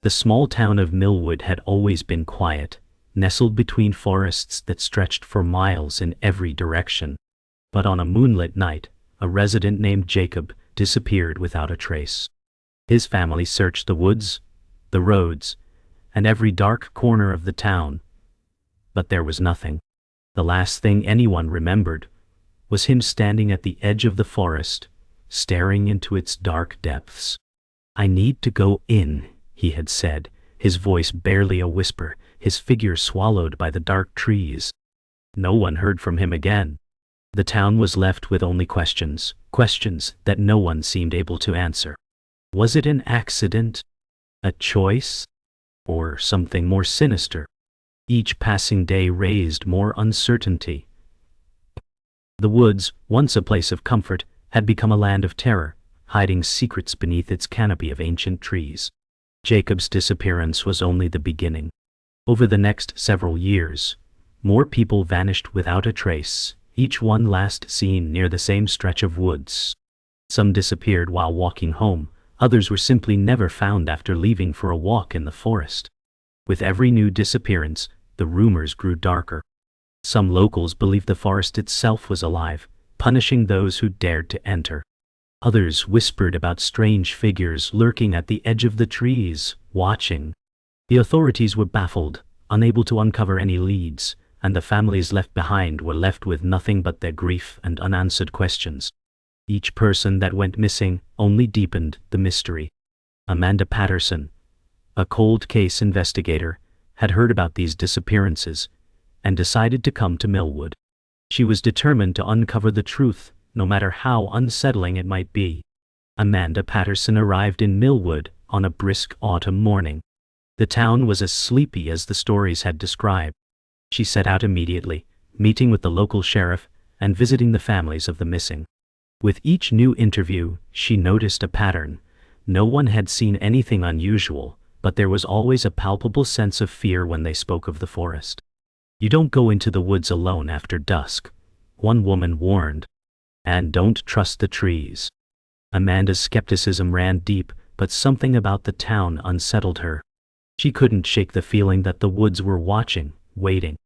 The small town of Millwood had always been quiet, nestled between forests that stretched for miles in every direction. But on a moonlit night, a resident named Jacob disappeared without a trace. His family searched the woods, the roads, and every dark corner of the town, but there was nothing. The last thing anyone remembered was him standing at the edge of the forest, staring into its dark depths. "I need to go in," he had said, his voice barely a whisper, his figure swallowed by the dark trees. No one heard from him again. The town was left with only questions that no one seemed able to answer. Was it an accident? A choice? Or something more sinister? Each passing day raised more uncertainty. The woods, once a place of comfort, had become a land of terror, hiding secrets beneath its canopy of ancient trees. Jacob's disappearance was only the beginning. Over the next several years, more people vanished without a trace, each one last seen near the same stretch of woods. Some disappeared while walking home, others were simply never found after leaving for a walk in the forest. With every new disappearance, the rumors grew darker. Some locals believed the forest itself was alive, punishing those who dared to enter. Others whispered about strange figures lurking at the edge of the trees, watching. The authorities were baffled, unable to uncover any leads, and the families left behind were left with nothing but their grief and unanswered questions. Each person that went missing only deepened the mystery. Amanda Patterson, a cold case investigator, had heard about these disappearances and decided to come to Millwood. She was determined to uncover the truth, no matter how unsettling it might be. Amanda Patterson arrived in Millwood on a brisk autumn morning. The town was as sleepy as the stories had described. She set out immediately, meeting with the local sheriff and visiting the families of the missing. With each new interview, she noticed a pattern. No one had seen anything unusual, but there was always a palpable sense of fear when they spoke of the forest. "You don't go into the woods alone after dusk," one woman warned. "And don't trust the trees." Amanda's skepticism ran deep, but something about the town unsettled her. She couldn't shake the feeling that the woods were watching, waiting.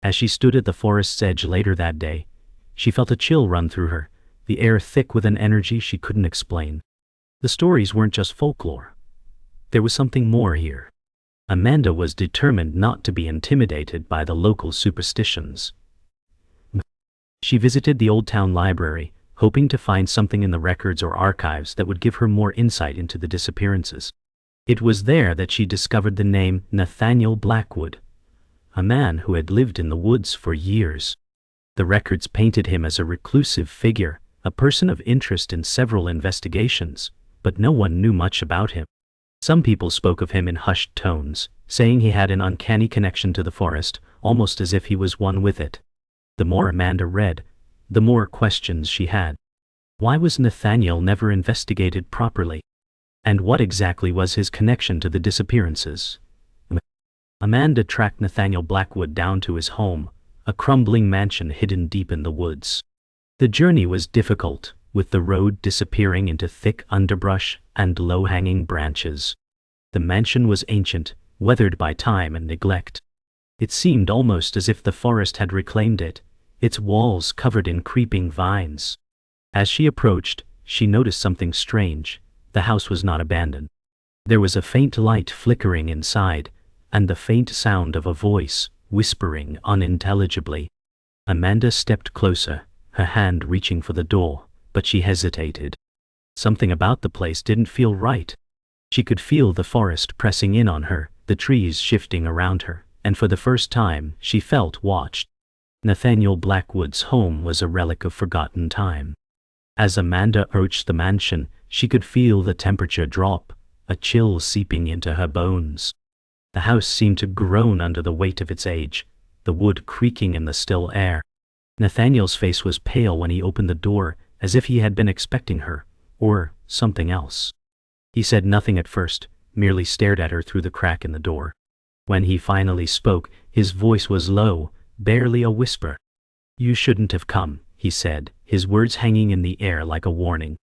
As she stood at the forest's edge later that day, she felt a chill run through her, the air thick with an energy she couldn't explain. The stories weren't just folklore. There was something more here. Amanda was determined not to be intimidated by the local superstitions. She visited the old town library, hoping to find something in the records or archives that would give her more insight into the disappearances. It was there that she discovered the name Nathaniel Blackwood, a man who had lived in the woods for years. The records painted him as a reclusive figure, a person of interest in several investigations, but no one knew much about him. Some people spoke of him in hushed tones, saying he had an uncanny connection to the forest, almost as if he was one with it. The more Amanda read, the more questions she had. Why was Nathaniel never investigated properly? And what exactly was his connection to the disappearances? Amanda tracked Nathaniel Blackwood down to his home, a crumbling mansion hidden deep in the woods. The journey was difficult, with the road disappearing into thick underbrush and low-hanging branches. The mansion was ancient, weathered by time and neglect. It seemed almost as if the forest had reclaimed it, its walls covered in creeping vines. As she approached, she noticed something strange. The house was not abandoned. There was a faint light flickering inside, and the faint sound of a voice, whispering unintelligibly. Amanda stepped closer, her hand reaching for the door, but she hesitated. Something about the place didn't feel right. She could feel the forest pressing in on her, the trees shifting around her, and for the first time, she felt watched. Nathaniel Blackwood's home was a relic of forgotten time. As Amanda approached the mansion, she could feel the temperature drop, a chill seeping into her bones. The house seemed to groan under the weight of its age, the wood creaking in the still air. Nathaniel's face was pale when he opened the door, as if he had been expecting her, or something else. He said nothing at first, merely stared at her through the crack in the door. When he finally spoke, his voice was low, barely a whisper. "You shouldn't have come," he said, his words hanging in the air like a warning.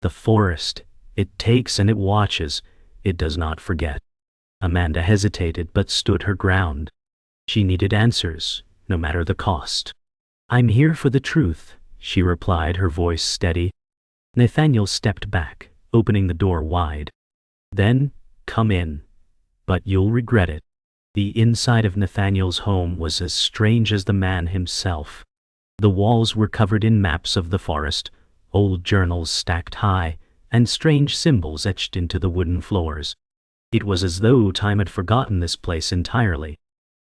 "The forest, it takes and it watches, it does not forget." Amanda hesitated but stood her ground. She needed answers, no matter the cost. "I'm here for the truth," she replied, her voice steady. Nathaniel stepped back, opening the door wide. "Then, come in. But you'll regret it." The inside of Nathaniel's home was as strange as the man himself. The walls were covered in maps of the forest, old journals stacked high, and strange symbols etched into the wooden floors. It was as though time had forgotten this place entirely.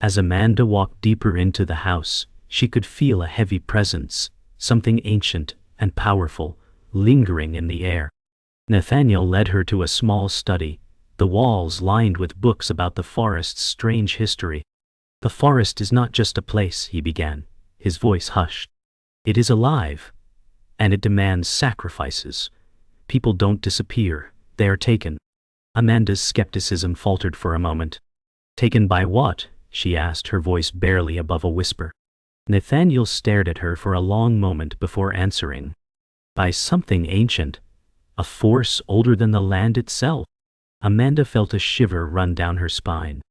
As Amanda walked deeper into the house, she could feel a heavy presence, something ancient and powerful, lingering in the air. Nathaniel led her to a small study, the walls lined with books about the forest's strange history. "The forest is not just a place," he began, his voice hushed. "It is alive, and it demands sacrifices. People don't disappear, they are taken." Amanda's skepticism faltered for a moment. "Taken by what?" she asked, her voice barely above a whisper. Nathaniel stared at her for a long moment before answering. "By something ancient, a force older than the land itself." Amanda felt a shiver run down her spine.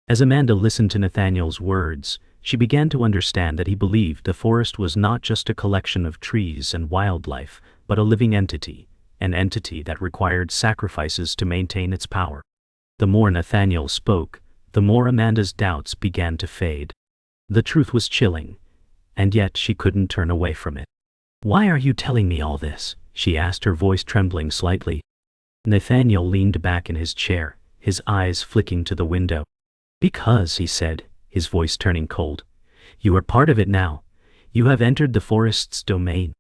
As Amanda listened to Nathaniel's words, she began to understand that he believed the forest was not just a collection of trees and wildlife, but a living entity, an entity that required sacrifices to maintain its power. The more Nathaniel spoke, the more Amanda's doubts began to fade. The truth was chilling, and yet she couldn't turn away from it. "Why are you telling me all this?" she asked, her voice trembling slightly. Nathaniel leaned back in his chair, his eyes flicking to the window. "Because," he said, his voice turning cold, "you are part of it now. You have entered the forest's domain."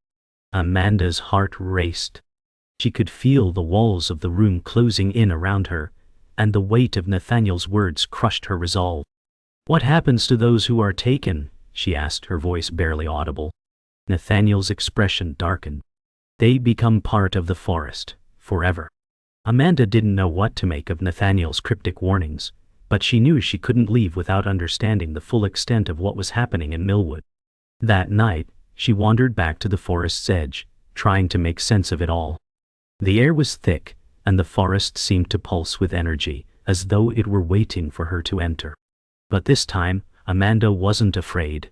Amanda's heart raced. She could feel the walls of the room closing in around her, and the weight of Nathaniel's words crushed her resolve. "What happens to those who are taken?" she asked, her voice barely audible. Nathaniel's expression darkened. "They become part of the forest, forever." Amanda didn't know what to make of Nathaniel's cryptic warnings, but she knew she couldn't leave without understanding the full extent of what was happening in Millwood. That night, she wandered back to the forest's edge, trying to make sense of it all. The air was thick, and the forest seemed to pulse with energy, as though it were waiting for her to enter. But this time, Amanda wasn't afraid.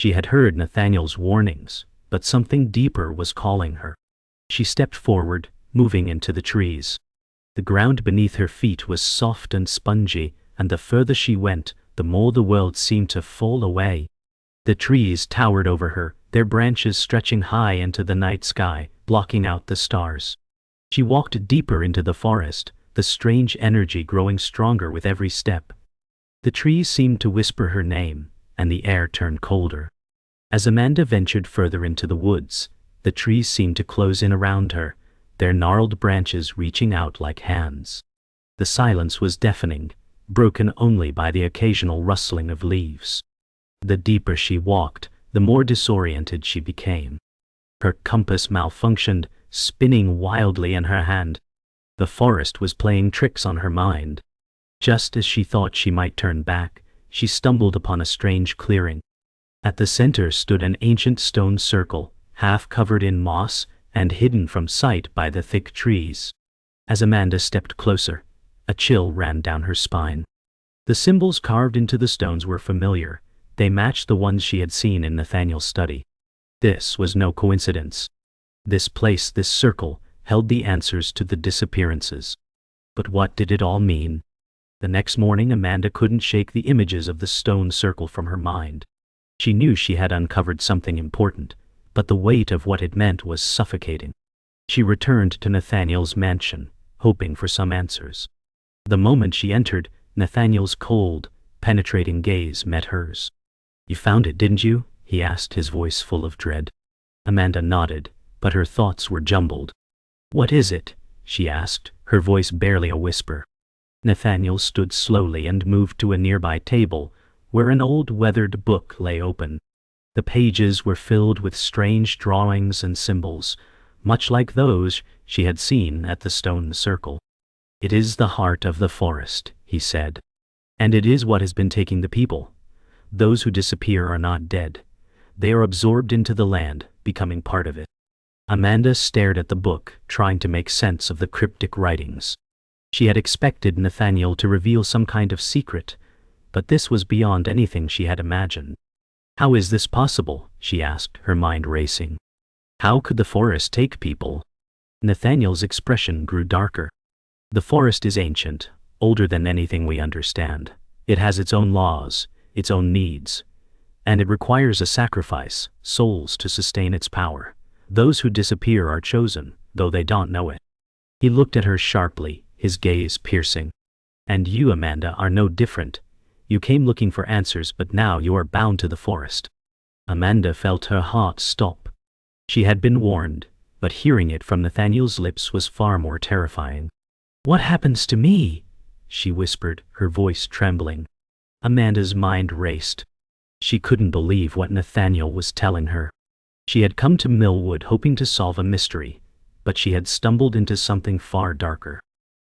She had heard Nathaniel's warnings, but something deeper was calling her. She stepped forward, moving into the trees. The ground beneath her feet was soft and spongy, and the further she went, the more the world seemed to fall away. The trees towered over her, their branches stretching high into the night sky, blocking out the stars. She walked deeper into the forest, the strange energy growing stronger with every step. The trees seemed to whisper her name, and the air turned colder. As Amanda ventured further into the woods, the trees seemed to close in around her, their gnarled branches reaching out like hands. The silence was deafening, broken only by the occasional rustling of leaves. The deeper she walked, the more disoriented she became. Her compass malfunctioned, spinning wildly in her hand. The forest was playing tricks on her mind. Just as she thought she might turn back, she stumbled upon a strange clearing. At the center stood an ancient stone circle, half covered in moss and hidden from sight by the thick trees. As Amanda stepped closer, a chill ran down her spine. The symbols carved into the stones were familiar. They matched the ones she had seen in Nathaniel's study. This was no coincidence. This place, this circle, held the answers to the disappearances. But what did it all mean? The next morning, Amanda couldn't shake the images of the stone circle from her mind. She knew she had uncovered something important, but the weight of what it meant was suffocating. She returned to Nathaniel's mansion, hoping for some answers. The moment she entered, Nathaniel's cold, penetrating gaze met hers. "You found it, didn't you?" he asked, his voice full of dread. Amanda nodded, but her thoughts were jumbled. "What is it?" she asked, her voice barely a whisper. Nathaniel stood slowly and moved to a nearby table, where an old weathered book lay open. The pages were filled with strange drawings and symbols, much like those she had seen at the stone circle. "It is the heart of the forest," he said. "And it is what has been taking the people. Those who disappear are not dead. They are absorbed into the land, becoming part of it." Amanda stared at the book, trying to make sense of the cryptic writings. She had expected Nathaniel to reveal some kind of secret, but this was beyond anything she had imagined. "How is this possible?" she asked, her mind racing. "How could the forest take people?" Nathaniel's expression grew darker. "The forest is ancient, older than anything we understand. It has its own laws, its own needs, and it requires a sacrifice, souls to sustain its power. Those who disappear are chosen, though they don't know it." He looked at her sharply, his gaze piercing. "And you, Amanda, are no different. You came looking for answers, but now you are bound to the forest." Amanda felt her heart stop. She had been warned, but hearing it from Nathaniel's lips was far more terrifying. "What happens to me?" she whispered, her voice trembling. Amanda's mind raced. She couldn't believe what Nathaniel was telling her. She had come to Millwood hoping to solve a mystery, but she had stumbled into something far darker.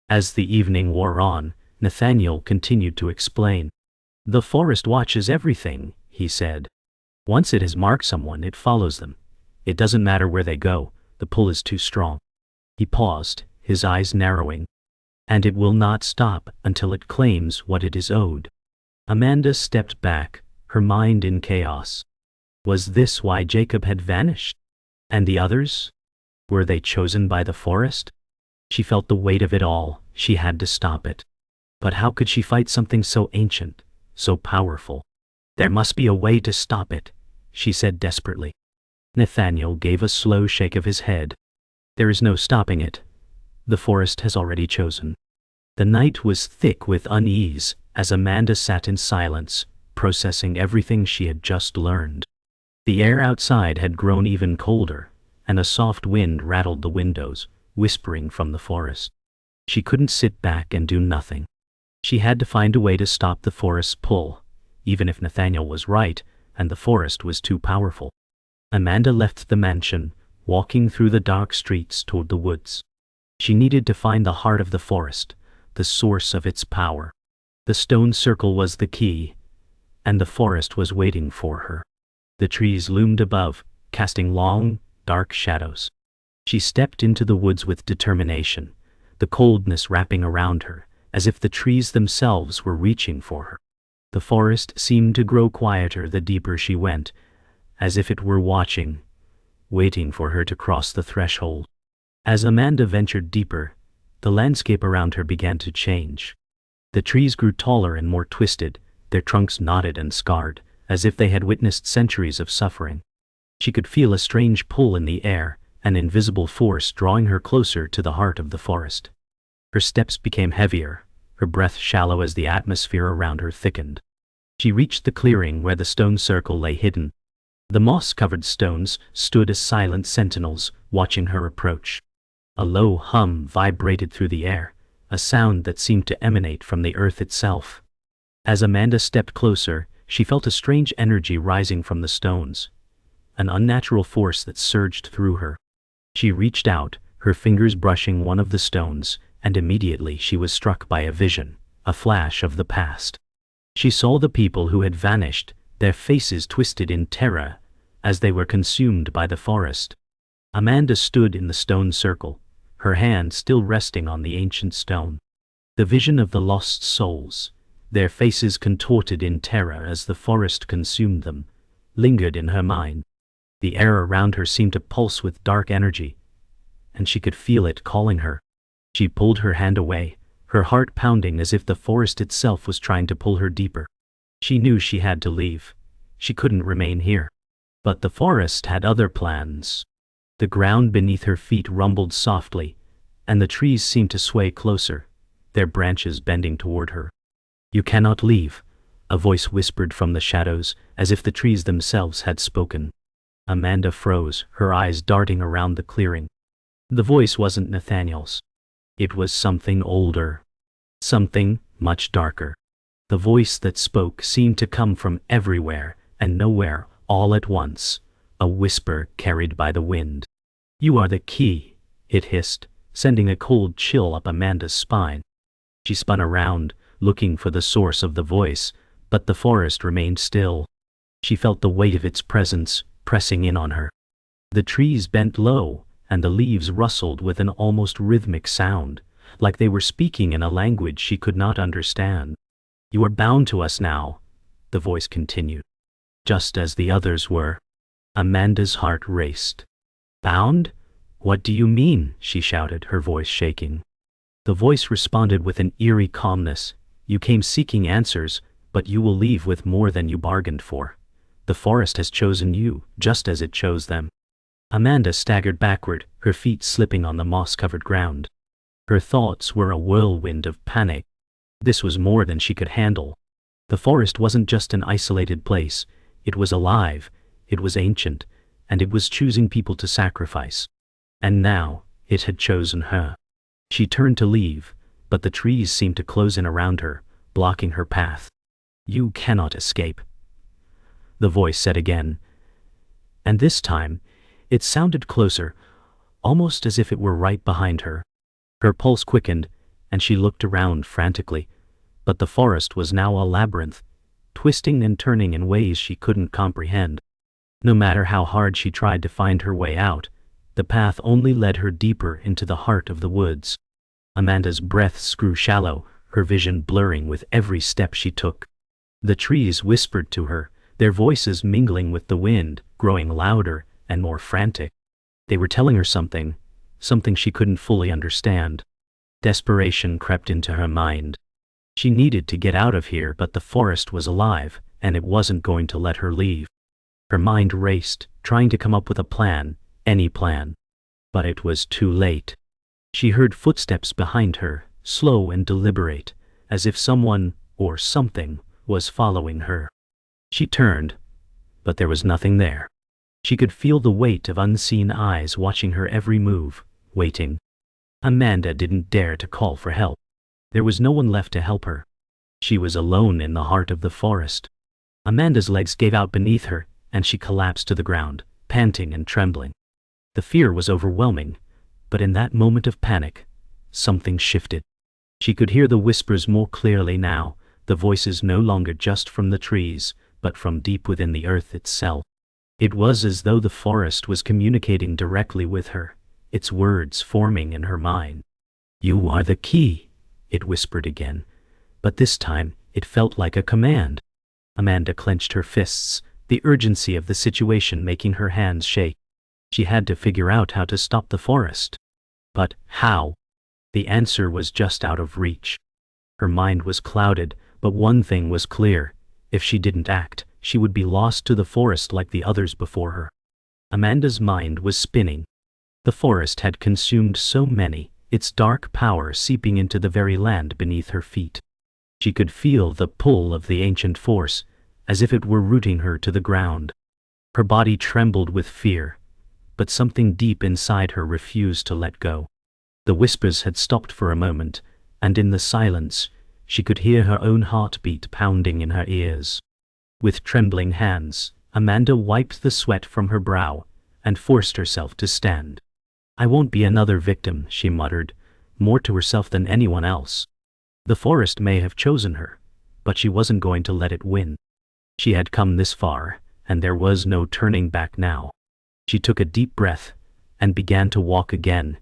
As the evening wore on, Nathaniel continued to explain. "The forest watches everything," he said. "Once it has marked someone, it follows them. It doesn't matter where they go, the pull is too strong." He paused, his eyes narrowing. "And it will not stop until it claims what it is owed." Amanda stepped back, her mind in chaos. Was this why Jacob had vanished? And the others? Were they chosen by the forest? She felt the weight of it all. She had to stop it. But how could she fight something so ancient, so powerful? "There must be a way to stop it," she said desperately. Nathaniel gave a slow shake of his head. "There is no stopping it. The forest has already chosen." The night was thick with unease as Amanda sat in silence, processing everything she had just learned. The air outside had grown even colder, and a soft wind rattled the windows, whispering from the forest. She couldn't sit back and do nothing. She had to find a way to stop the forest's pull, even if Nathaniel was right and the forest was too powerful. Amanda left the mansion, walking through the dark streets toward the woods. She needed to find the heart of the forest, the source of its power. The stone circle was the key, and the forest was waiting for her. The trees loomed above, casting long, dark shadows. She stepped into the woods with determination, the coldness wrapping around her, as if the trees themselves were reaching for her. The forest seemed to grow quieter the deeper she went, as if it were watching, waiting for her to cross the threshold. As Amanda ventured deeper, the landscape around her began to change. The trees grew taller and more twisted, their trunks knotted and scarred, as if they had witnessed centuries of suffering. She could feel a strange pull in the air, an invisible force drawing her closer to the heart of the forest. Her steps became heavier, her breath shallow as the atmosphere around her thickened. She reached the clearing where the stone circle lay hidden. The moss-covered stones stood as silent sentinels, watching her approach. A low hum vibrated through the air, a sound that seemed to emanate from the earth itself. As Amanda stepped closer, she felt a strange energy rising from the stones, an unnatural force that surged through her. She reached out, her fingers brushing one of the stones, and immediately she was struck by a vision, a flash of the past. She saw the people who had vanished, their faces twisted in terror, as they were consumed by the forest. Amanda stood in the stone circle, her hand still resting on the ancient stone. The vision of the lost souls, their faces contorted in terror as the forest consumed them, lingered in her mind. The air around her seemed to pulse with dark energy, and she could feel it calling her. She pulled her hand away, her heart pounding as if the forest itself was trying to pull her deeper. She knew she had to leave. She couldn't remain here. But the forest had other plans. The ground beneath her feet rumbled softly, and the trees seemed to sway closer, their branches bending toward her. "You cannot leave," a voice whispered from the shadows, as if the trees themselves had spoken. Amanda froze, her eyes darting around the clearing. The voice wasn't Nathaniel's. It was something older. Something much darker. The voice that spoke seemed to come from everywhere and nowhere all at once, a whisper carried by the wind. "You are the key," it hissed, sending a cold chill up Amanda's spine. She spun around, looking for the source of the voice, but the forest remained still. She felt the weight of its presence pressing in on her. The trees bent low, and the leaves rustled with an almost rhythmic sound, like they were speaking in a language she could not understand. "You are bound to us now," the voice continued, "just as the others were." Amanda's heart raced. "Bound? What do you mean?" she shouted, her voice shaking. The voice responded with an eerie calmness. "You came seeking answers, but you will leave with more than you bargained for. The forest has chosen you, just as it chose them." Amanda staggered backward, her feet slipping on the moss-covered ground. Her thoughts were a whirlwind of panic. This was more than she could handle. The forest wasn't just an isolated place. It was alive, it was ancient, and it was choosing people to sacrifice. And now, it had chosen her. She turned to leave, but the trees seemed to close in around her, blocking her path. "You cannot escape," the voice said again. And this time, it sounded closer, almost as if it were right behind her. Her pulse quickened, and she looked around frantically. But the forest was now a labyrinth, twisting and turning in ways she couldn't comprehend. No matter how hard she tried to find her way out, the path only led her deeper into the heart of the woods. Amanda's breaths grew shallow, her vision blurring with every step she took. The trees whispered to her, their voices mingling with the wind, growing louder and more frantic. They were telling her something she couldn't fully understand. Desperation crept into her mind. She needed to get out of here, but the forest was alive, and it wasn't going to let her leave. Her mind raced, trying to come up with a plan, any plan. But it was too late. She heard footsteps behind her, slow and deliberate, as if someone, or something, was following her. She turned, but there was nothing there. She could feel the weight of unseen eyes watching her every move, waiting. Amanda didn't dare to call for help. There was no one left to help her. She was alone in the heart of the forest. Amanda's legs gave out beneath her, and she collapsed to the ground, panting and trembling. The fear was overwhelming, but in that moment of panic, something shifted. She could hear the whispers more clearly now, the voices no longer just from the trees, but from deep within the earth itself. It was as though the forest was communicating directly with her, its words forming in her mind. "You are the key," it whispered again, but this time it felt like a command. Amanda clenched her fists, the urgency of the situation making her hands shake. She had to figure out how to stop the forest. But how? The answer was just out of reach. Her mind was clouded, but one thing was clear. If she didn't act, she would be lost to the forest like the others before her. Amanda's mind was spinning. The forest had consumed so many, its dark power seeping into the very land beneath her feet. She could feel the pull of the ancient force, as if it were rooting her to the ground. Her body trembled with fear, but something deep inside her refused to let go. The whispers had stopped for a moment, and in the silence, she could hear her own heartbeat pounding in her ears. With trembling hands, Amanda wiped the sweat from her brow and forced herself to stand. "I won't be another victim," she muttered, more to herself than anyone else. The forest may have chosen her, but she wasn't going to let it win. She had come this far, and there was no turning back now. She took a deep breath and began to walk again,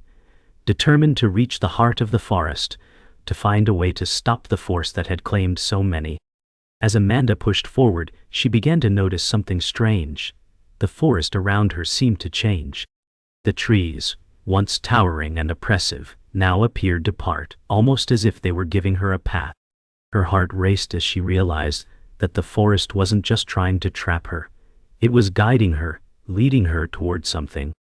determined to reach the heart of the forest, to find a way to stop the force that had claimed so many. As Amanda pushed forward, she began to notice something strange. The forest around her seemed to change. The trees, once towering and oppressive, now appeared to part, almost as if they were giving her a path. Her heart raced as she realized that the forest wasn't just trying to trap her. It was guiding her, leading her toward something.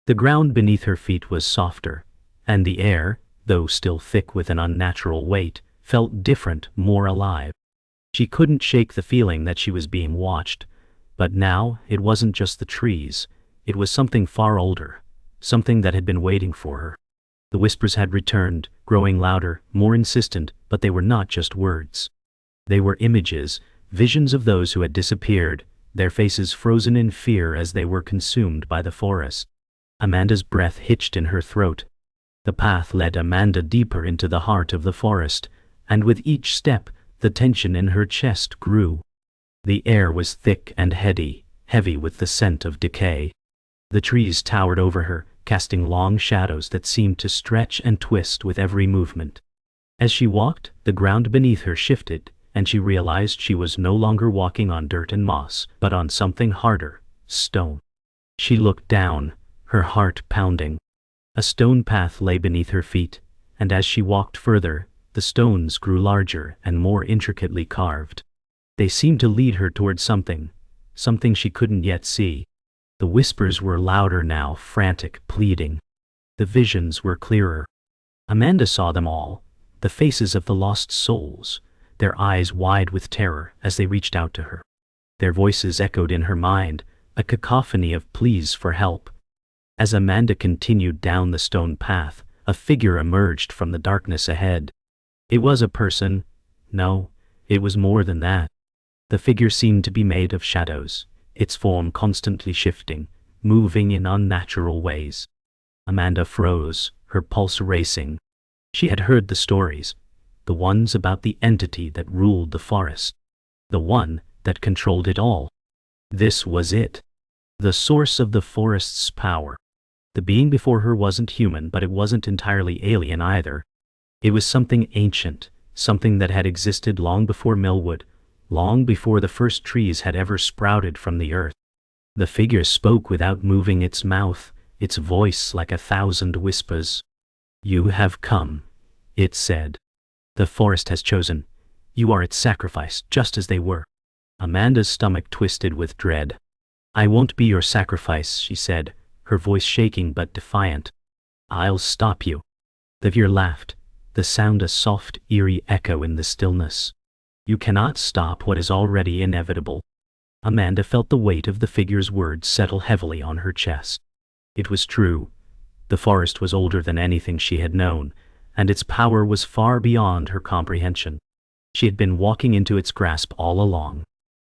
The ground beneath her feet was softer, and the air, though still thick with an unnatural weight, felt different, more alive. She couldn't shake the feeling that she was being watched, but now it wasn't just the trees, it was something far older, something that had been waiting for her. The whispers had returned, growing louder, more insistent, but they were not just words. They were images, visions of those who had disappeared, their faces frozen in fear as they were consumed by the forest. Amanda's breath hitched in her throat. The path led Amanda deeper into the heart of the forest, and with each step, the tension in her chest grew. The air was thick and heavy with the scent of decay. The trees towered over her, casting long shadows that seemed to stretch and twist with every movement. As she walked, the ground beneath her shifted, and she realized she was no longer walking on dirt and moss, but on something harder, stone. She looked down, her heart pounding. A stone path lay beneath her feet, and as she walked further, the stones grew larger and more intricately carved. They seemed to lead her toward something she couldn't yet see. The whispers were louder now, frantic, pleading. The visions were clearer. Amanda saw them all, the faces of the lost souls, their eyes wide with terror as they reached out to her. Their voices echoed in her mind, a cacophony of pleas for help. As Amanda continued down the stone path, a figure emerged from the darkness ahead. It was a person. No, it was more than that. The figure seemed to be made of shadows, its form constantly shifting, moving in unnatural ways. Amanda froze, her pulse racing. She had heard the stories, the ones about the entity that ruled the forest, the one that controlled it all. This was it, the source of the forest's power. The being before her wasn't human, but it wasn't entirely alien either. It was something ancient, something that had existed long before Millwood, long before the first trees had ever sprouted from the earth. The figure spoke without moving its mouth, its voice like 1,000 whispers. "You have come," it said. "The forest has chosen. You are its sacrifice, just as they were." Amanda's stomach twisted with dread. "I won't be your sacrifice," she said, her voice shaking but defiant. "I'll stop you." The figure laughed, the sound a soft, eerie echo in the stillness. "You cannot stop what is already inevitable." Amanda felt the weight of the figure's words settle heavily on her chest. It was true. The forest was older than anything she had known, and its power was far beyond her comprehension. She had been walking into its grasp all along.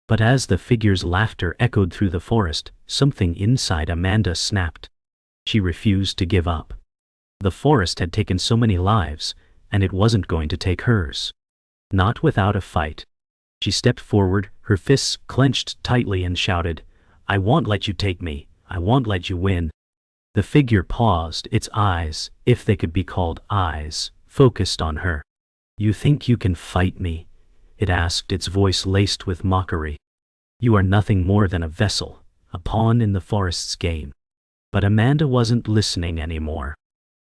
But as the figure's laughter echoed through the forest, something inside Amanda snapped. She refused to give up. The forest had taken so many lives, and it wasn't going to take hers. Not without a fight. She stepped forward, her fists clenched tightly, and shouted, "I won't let you take me. I won't let you win." The figure paused, its eyes, if they could be called eyes, focused on her. "You think you can fight me?" it asked, its voice laced with mockery. "You are nothing more than a vessel, a pawn in the forest's game." But Amanda wasn't listening anymore.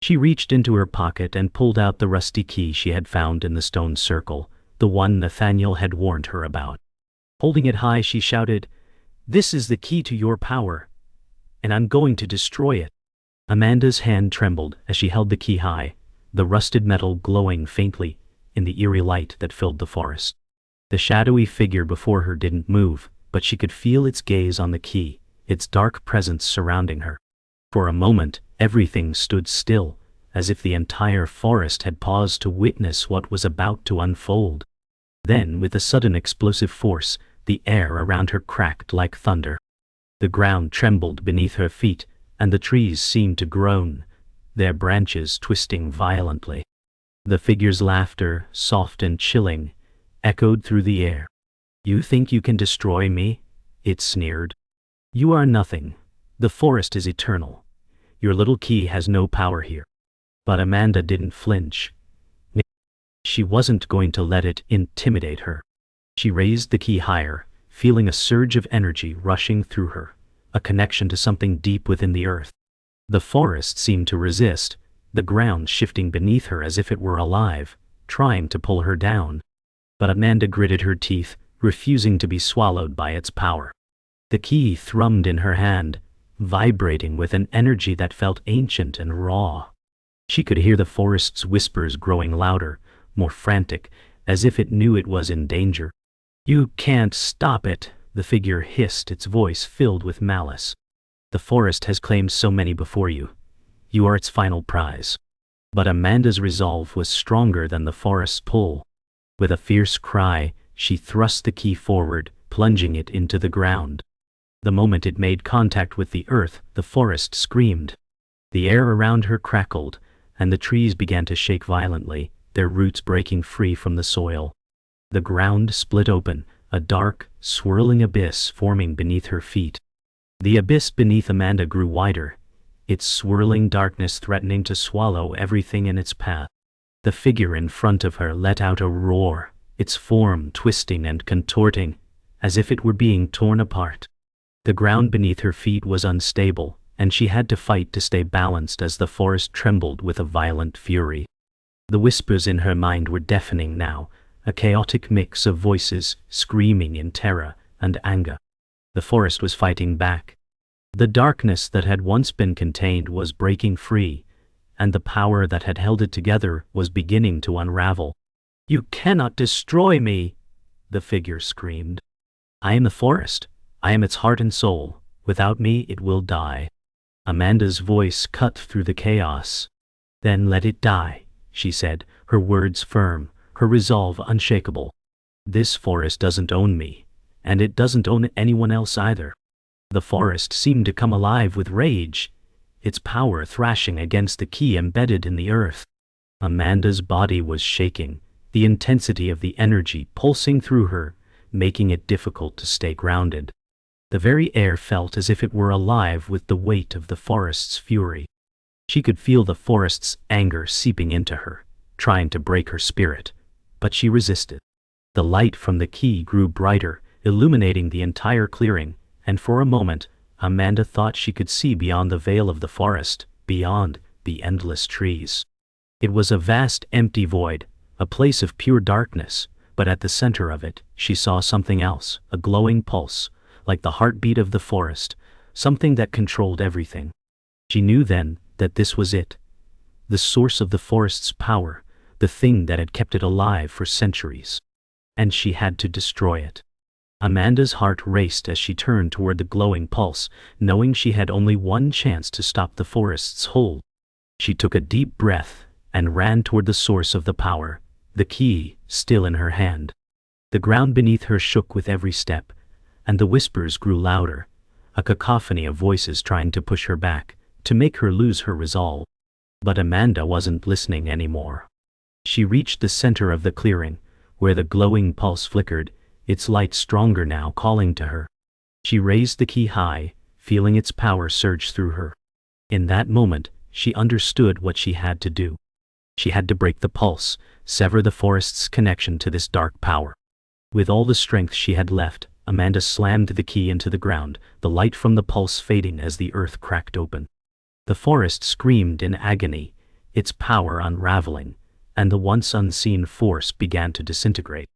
She reached into her pocket and pulled out the rusty key she had found in the stone circle, the one Nathaniel had warned her about. Holding it high, she shouted, "This is the key to your power, and I'm going to destroy it." Amanda's hand trembled as she held the key high, the rusted metal glowing faintly in the eerie light that filled the forest. The shadowy figure before her didn't move, but she could feel its gaze on the key, its dark presence surrounding her. For a moment, everything stood still, as if the entire forest had paused to witness what was about to unfold. Then, with a sudden explosive force, the air around her cracked like thunder. The ground trembled beneath her feet, and the trees seemed to groan, their branches twisting violently. The figure's laughter, soft and chilling, echoed through the air. "You think you can destroy me?" it sneered. "You are nothing. The forest is eternal. Your little key has no power here." But Amanda didn't flinch. She wasn't going to let it intimidate her. She raised the key higher, feeling a surge of energy rushing through her, a connection to something deep within the earth. The forest seemed to resist, the ground shifting beneath her as if it were alive, trying to pull her down. But Amanda gritted her teeth, refusing to be swallowed by its power. The key thrummed in her hand, vibrating with an energy that felt ancient and raw. She could hear the forest's whispers growing louder, more frantic, as if it knew it was in danger. "You can't stop it," the figure hissed, its voice filled with malice. "The forest has claimed so many before you. You are its final prize." But Amanda's resolve was stronger than the forest's pull. With a fierce cry, she thrust the key forward, plunging it into the ground. The moment it made contact with the earth, the forest screamed. The air around her crackled, and the trees began to shake violently, their roots breaking free from the soil. The ground split open, a dark, swirling abyss forming beneath her feet. The abyss beneath Amanda grew wider, its swirling darkness threatening to swallow everything in its path. The figure in front of her let out a roar, its form twisting and contorting, as if it were being torn apart. The ground beneath her feet was unstable, and she had to fight to stay balanced as the forest trembled with a violent fury. The whispers in her mind were deafening now, a chaotic mix of voices screaming in terror and anger. The forest was fighting back. The darkness that had once been contained was breaking free, and the power that had held it together was beginning to unravel. "You cannot destroy me!" the figure screamed. "I am the forest. I am its heart and soul. Without me it will die." Amanda's voice cut through the chaos. "Then let it die," she said, her words firm, her resolve unshakable. "This forest doesn't own me, and it doesn't own anyone else either." The forest seemed to come alive with rage, its power thrashing against the key embedded in the earth. Amanda's body was shaking, the intensity of the energy pulsing through her, making it difficult to stay grounded. The very air felt as if it were alive with the weight of the forest's fury. She could feel the forest's anger seeping into her, trying to break her spirit, but she resisted. The light from the key grew brighter, illuminating the entire clearing, and for a moment, Amanda thought she could see beyond the veil of the forest, beyond the endless trees. It was a vast empty void, a place of pure darkness, but at the center of it, she saw something else, a glowing pulse, like the heartbeat of the forest, something that controlled everything. She knew then that this was it, the source of the forest's power, the thing that had kept it alive for centuries. And she had to destroy it. Amanda's heart raced as she turned toward the glowing pulse, knowing she had only one chance to stop the forest's hold. She took a deep breath and ran toward the source of the power, the key still in her hand. The ground beneath her shook with every step, and the whispers grew louder, a cacophony of voices trying to push her back, to make her lose her resolve. But Amanda wasn't listening anymore. She reached the center of the clearing, where the glowing pulse flickered, its light stronger now calling to her. She raised the key high, feeling its power surge through her. In that moment, she understood what she had to do. She had to break the pulse, sever the forest's connection to this dark power. With all the strength she had left, Amanda slammed the key into the ground, the light from the pulse fading as the earth cracked open. The forest screamed in agony, its power unraveling, and the once unseen force began to disintegrate.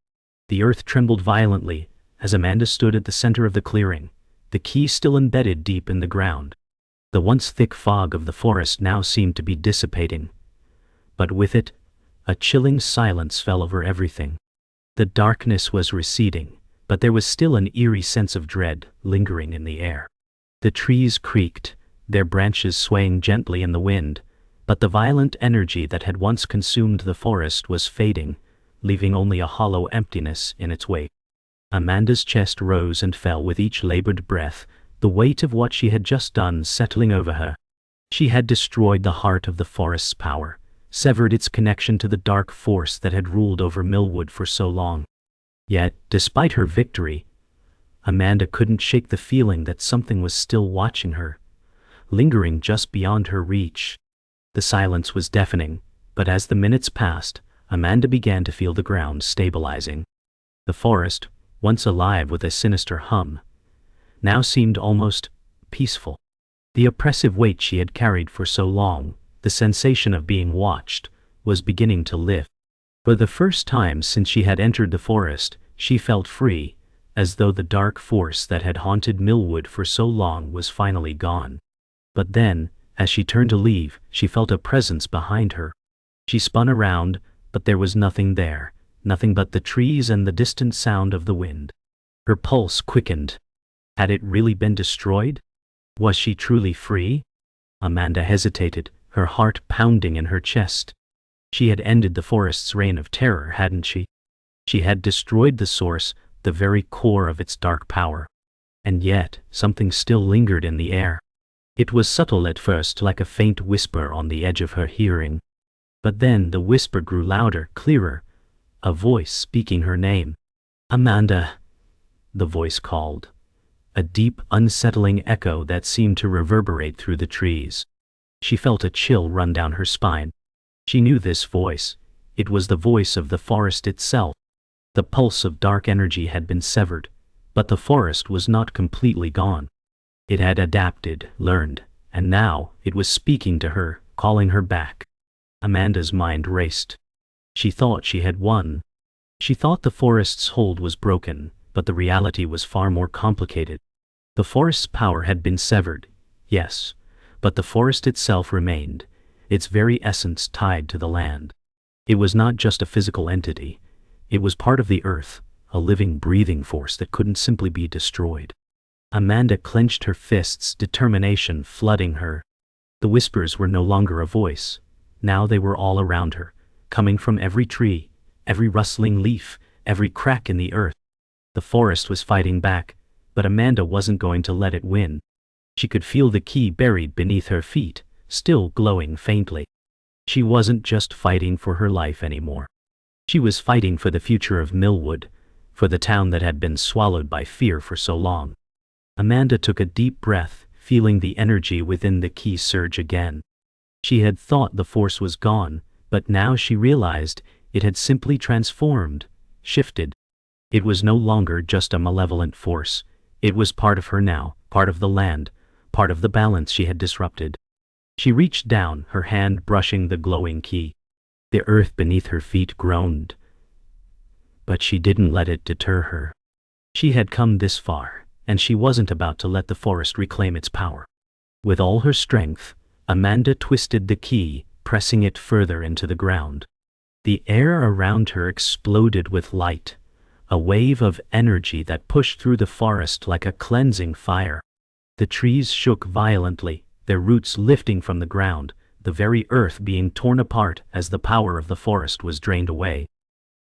The earth trembled violently as Amanda stood at the center of the clearing, the key still embedded deep in the ground. The once thick fog of the forest now seemed to be dissipating, but with it, a chilling silence fell over everything. The darkness was receding, but there was still an eerie sense of dread lingering in the air. The trees creaked, their branches swaying gently in the wind, but the violent energy that had once consumed the forest was fading, leaving only a hollow emptiness in its wake. Amanda's chest rose and fell with each labored breath, the weight of what she had just done settling over her. She had destroyed the heart of the forest's power, severed its connection to the dark force that had ruled over Millwood for so long. Yet, despite her victory, Amanda couldn't shake the feeling that something was still watching her, lingering just beyond her reach. The silence was deafening, but as the minutes passed, Amanda began to feel the ground stabilizing. The forest, once alive with a sinister hum, now seemed almost peaceful. The oppressive weight she had carried for so long, the sensation of being watched, was beginning to lift. For the first time since she had entered the forest, she felt free, as though the dark force that had haunted Millwood for so long was finally gone. But then, as she turned to leave, she felt a presence behind her. She spun around, but there was nothing there, nothing but the trees and the distant sound of the wind. Her pulse quickened. Had it really been destroyed? Was she truly free? Amanda hesitated, her heart pounding in her chest. She had ended the forest's reign of terror, hadn't she? She had destroyed the source, the very core of its dark power. And yet, something still lingered in the air. It was subtle at first, like a faint whisper on the edge of her hearing. But then the whisper grew louder, clearer, a voice speaking her name. "Amanda," the voice called, a deep, unsettling echo that seemed to reverberate through the trees. She felt a chill run down her spine. She knew this voice. It was the voice of the forest itself. The pulse of dark energy had been severed, but the forest was not completely gone. It had adapted, learned, and now it was speaking to her, calling her back. Amanda's mind raced. She thought she had won. She thought the forest's hold was broken, but the reality was far more complicated. The forest's power had been severed, yes, but the forest itself remained, its very essence tied to the land. It was not just a physical entity. It was part of the earth, a living, breathing force that couldn't simply be destroyed. Amanda clenched her fists, determination flooding her. The whispers were no longer a voice. Now they were all around her, coming from every tree, every rustling leaf, every crack in the earth. The forest was fighting back, but Amanda wasn't going to let it win. She could feel the key buried beneath her feet, still glowing faintly. She wasn't just fighting for her life anymore. She was fighting for the future of Millwood, for the town that had been swallowed by fear for so long. Amanda took a deep breath, feeling the energy within the key surge again. She had thought the force was gone, but now she realized it had simply transformed, shifted. It was no longer just a malevolent force. It was part of her now, part of the land, part of the balance she had disrupted. She reached down, her hand brushing the glowing key. The earth beneath her feet groaned, but she didn't let it deter her. She had come this far, and she wasn't about to let the forest reclaim its power. With all her strength, Amanda twisted the key, pressing it further into the ground. The air around her exploded with light, a wave of energy that pushed through the forest like a cleansing fire. The trees shook violently, their roots lifting from the ground, the very earth being torn apart as the power of the forest was drained away.